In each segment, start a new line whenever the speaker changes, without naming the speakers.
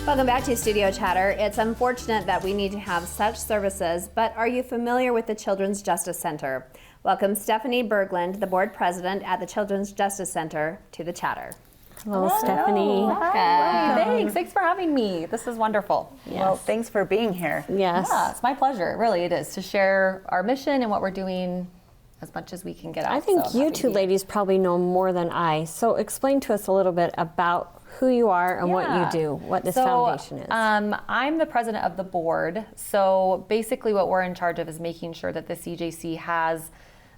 Welcome back to Studio Chatter. It's unfortunate that we need to have such services, but are you familiar with the Children's Justice Center? Welcome Stephanie Berglund, the board president at the Children's Justice Center, to the Chatter.
Hello, Stephanie.
Hi. Thanks for having me. This is wonderful.
Yes.
Well, thanks for being here.
Yes.
Yeah, it's my pleasure. Really, it is to share our mission and what we're doing as much as we can get out.
I think you two ladies probably know more than I. So explain to us a little bit about who you are and what you do, what this foundation is.
I'm the president of the board. So basically what we're in charge of is making sure that the CJC has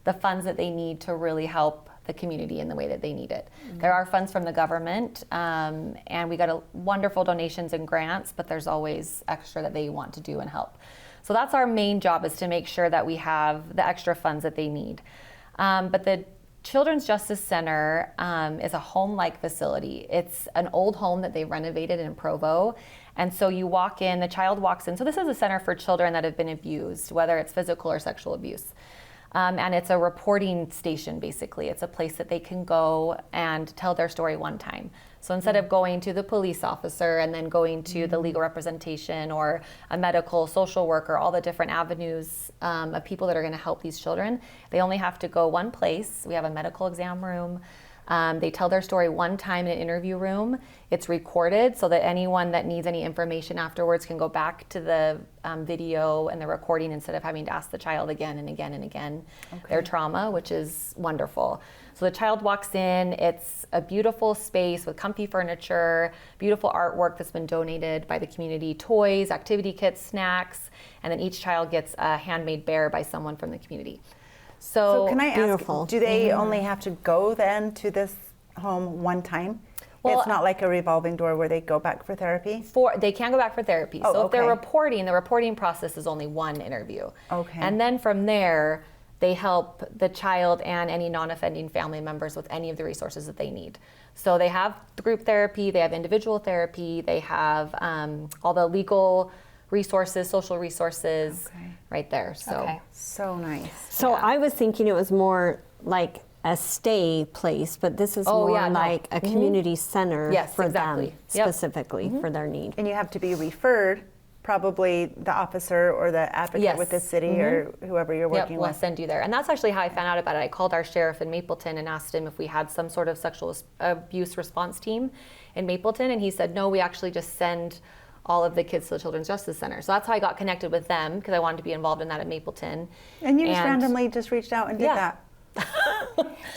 the funds that they need to really help the community in the way that they need it. Mm-hmm. There are funds from the government, and we got wonderful donations and grants, but there's always extra that they want to do and help. So that's our main job, is to make sure that we have the extra funds that they need. But the Children's Justice Center is a home-like facility. It's an old home that they renovated in Provo. And so you walk in, the child walks in. So this is a center for children that have been abused, whether it's physical or sexual abuse. And it's a reporting station, basically. It's a place that they can go and tell their story one time. So instead of going to the police officer and then going to the legal representation or a medical social worker, all the different avenues of people that are going to help these children, they only have to go one place. We have a medical exam room. They tell their story one time in an interview room. It's recorded so that anyone that needs any information afterwards can go back to the video and the recording instead of having to ask the child again and again and again their trauma, which is wonderful. So the child walks in, it's a beautiful space with comfy furniture, beautiful artwork that's been donated by the community, toys, activity kits, snacks, and then each child gets a handmade bear by someone from the community. So
can I ask, do they
Mm-hmm.
only have to go then to this home one time?
Well,
it's not like a revolving door where they go back for therapy?
They can go back for therapy.
Oh,
so if they're
okay.
reporting, the reporting process is only one interview.
Okay.
And then from there, they help the child and any non-offending family members with any of the resources that they need. So they have group therapy, they have individual therapy, they have all the legal resources, social resources right there. So
So nice.
So I was thinking it was more like a stay place, but this is more like a community center for them specifically for their need.
And you have to be referred, probably the officer or the advocate with the city or whoever you're working
we'll
with.
send you there. And that's actually how I found out about it. I called our sheriff in Mapleton and asked him if we had some sort of sexual abuse response team in Mapleton, and he said, no, we actually just send all of the kids to the Children's Justice Center. So that's how I got connected with them, because I wanted to be involved in that at Mapleton.
And you just randomly just reached out and did that.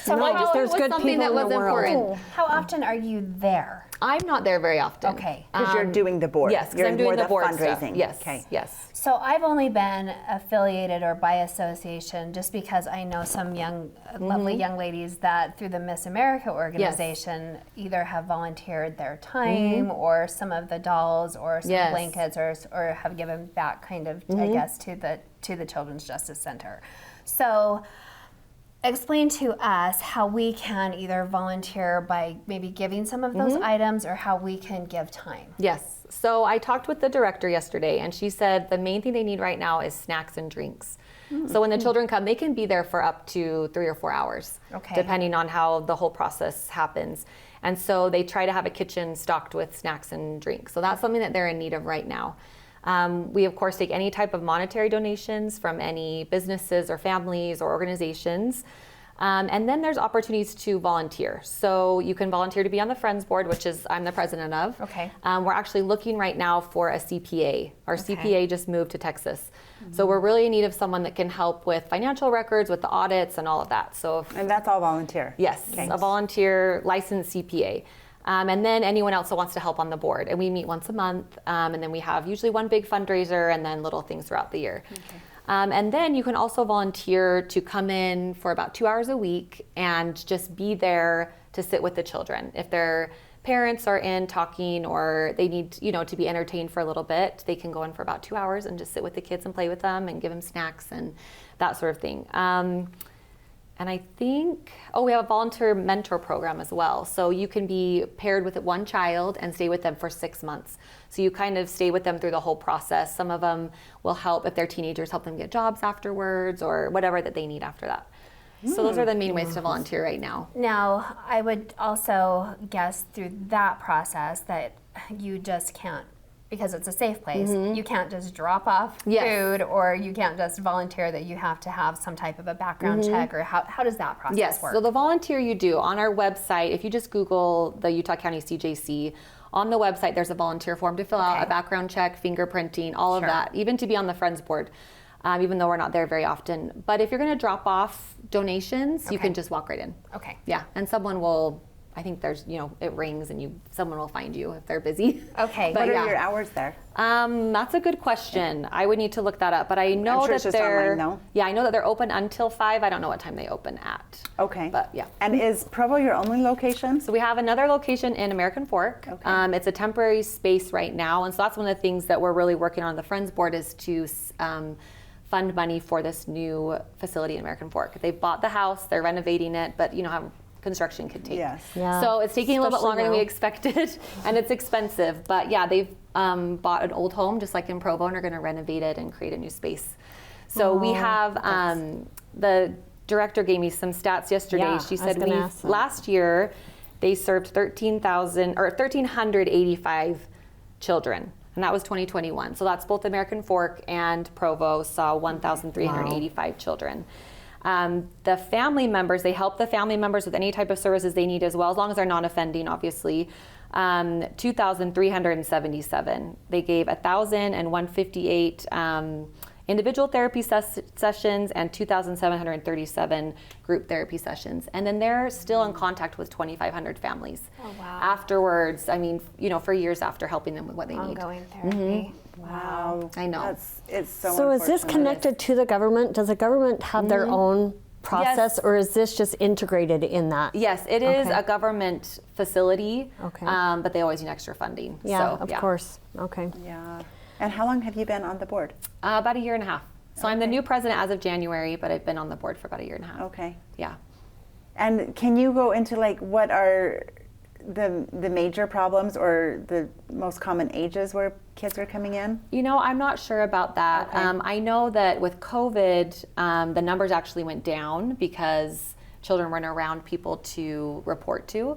So
there's good people in the world.
How often are you there?
I'm not there very often.
Okay.
Because you're doing the board.
Yes, because
you're
I'm doing
more
the board
fundraising.
stuff. Yes,
Okay.
yes.
So I've only been affiliated or by association just because I know some young, lovely young ladies that through the Miss America organization either have volunteered their time or some of the dolls or some blankets or have given back kind of, I guess, to the Children's Justice Center. So explain to us how we can either volunteer by maybe giving some of those items or how we can give time.
Yes. So I talked with the director yesterday, and she said the main thing they need right now is snacks and drinks. So when the children come, they can be there for up to 3 or 4 hours, depending on how the whole process happens. And so they try to have a kitchen stocked with snacks and drinks. So that's something that they're in need of right now. We, of course, take any type of monetary donations from any businesses or families or organizations. And then there's opportunities to volunteer. So you can volunteer to be on the Friends Board, which is I'm the president of.
Okay.
We're actually looking right now for a CPA. Our CPA just moved to Texas. So we're really in need of someone that can help with financial records, with the audits and all of that. So
And that's all volunteer?
Yes, a volunteer licensed CPA. And then anyone else that wants to help on the board. And we meet once a month, and then we have usually one big fundraiser and then little things throughout the year. And then you can also volunteer to come in for about 2 hours a week and just be there to sit with the children. If their parents are in talking or they need, to be entertained for a little bit, they can go in for about 2 hours and just sit with the kids and play with them and give them snacks and that sort of thing. And I think, we have a volunteer mentor program as well. So you can be paired with one child and stay with them for 6 months. So you kind of stay with them through the whole process. Some of them will help, if they're teenagers, help them get jobs afterwards or whatever that they need after that. So those are the main ways to volunteer right now.
Now, I would also guess through that process that you just can't because it's a safe place, you can't just drop off food, or you can't just volunteer, that you have to have some type of a background check, or how does that process work?
So the volunteer you do on our website, if you just Google the Utah County CJC, on the website there's a volunteer form to fill out, a background check, fingerprinting, all of that, even to be on the Friends Board, even though we're not there very often. But if you're going to drop off donations, you can just walk right in.
Okay.
Yeah, and someone will, I think there's, it rings and someone will find you if they're busy.
Okay.
But what are your hours there?
That's a good question. I would need to look that up, but I know
I'm sure it's just online, no?
Yeah, I know that they're open until 5. I don't know what time they open at.
Okay.
But yeah.
And is Provo your only location?
So we have another location in American Fork.
Okay.
It's a temporary space right now, and so that's one of the things that we're really working on the Friends Board, is to fund money for this new facility in American Fork. They've bought the house, they're renovating it, but how construction could take.
Yes.
Yeah.
So it's taking a little bit longer than we
now.
expected, and it's expensive. But yeah, they've bought an old home just like in Provo, and are going to renovate it and create a new space. So we have the director gave me some stats yesterday.
Yeah,
she
I was
said
gonna ask that.
last year they served 1,385 children. And that was 2021. So that's both American Fork and Provo saw 1,385 children. The family members, they help the family members with any type of services they need as well, as long as they're non-offending, obviously. 2,377. They gave 1,158 individual therapy sessions and 2,737 group therapy sessions. And then they're still in contact with 2,500 families.
Oh, wow.
Afterwards, for years after, helping them with what they need.
Ongoing therapy.
Wow.
I know.
It's so
So is this
unfortunate.
connected to the government? Does the government have their own process,
Yes.
or is this just integrated in that?
Yes, it is
Okay.
a government facility,
Okay.
But they always need extra funding.
Yeah,
So,
of course. Okay.
Yeah. And how long have you been on the board?
About a year and a half. So I'm the new president as of January, but I've been on the board for about a year and a half.
Okay.
Yeah.
And can you go into what are the major problems or the most common ages where kids are coming in?
I'm not sure about that.
Okay.
I know that with COVID, the numbers actually went down because children weren't around people to report to,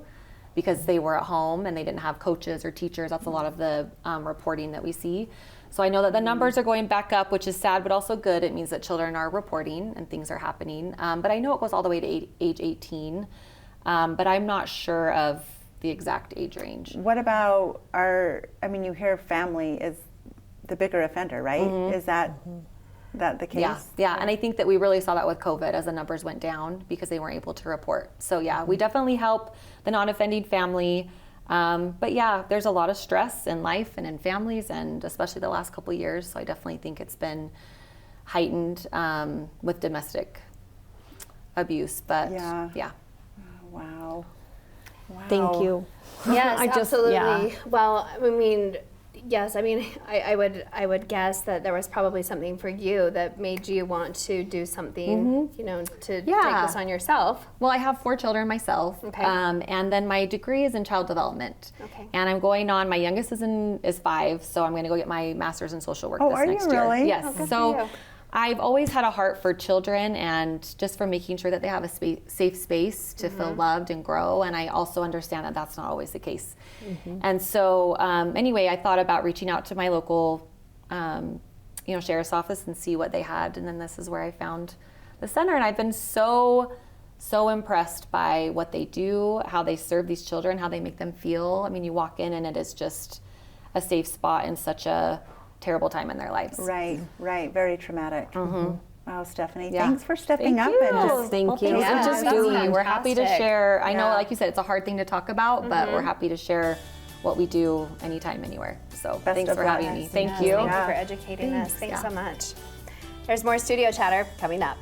because they were at home and they didn't have coaches or teachers. That's a lot of the reporting that we see. So I know that the numbers are going back up, which is sad, but also good. It means that children are reporting and things are happening. But I know it goes all the way to age 18, but I'm not sure of the exact age range.
What about you hear family is the bigger offender, right? Is that the case?
Yeah, and I think that we really saw that with COVID as the numbers went down because they weren't able to report. So yeah, we definitely help the non-offending family. But yeah, there's a lot of stress in life and in families, and especially the last couple of years. So I definitely think it's been heightened with domestic abuse. But yeah.
Wow.
Thank you.
Yes, absolutely.
Yeah.
Well, yes, I would guess that there was probably something for you that made you want to do something, to take this on yourself.
Well, I have 4 children myself.
Okay.
And then my degree is in child development.
Okay.
And I'm going on, my youngest is 5, so I'm going to go get my master's in social work this next year.
Really?
Yes.
Oh, good
So
for you.
I've always had a heart for children and just for making sure that they have a safe space to feel loved and grow. And I also understand that that's not always the case. And so anyway, I thought about reaching out to my local sheriff's office and see what they had. And then this is where I found the center. And I've been so impressed by what they do, how they serve these children, how they make them feel. You walk in and it is just a safe spot in such a terrible time in their lives.
Right. Very traumatic. Wow, Stephanie, thanks for stepping
Thank
up
you.
and just
Thank you.
Yeah,
Just
that's
doing. We're happy to
fantastic.
share. I know,
Yeah.
like you said, it's a hard thing to talk about, but we're happy to share what we do anytime, anywhere. So thanks
of
for
luck.
having me.
Yes,
Thank
Yes,
you.
Thank you for educating us. Thanks
Yeah.
so much. There's more Studio Chatter coming up.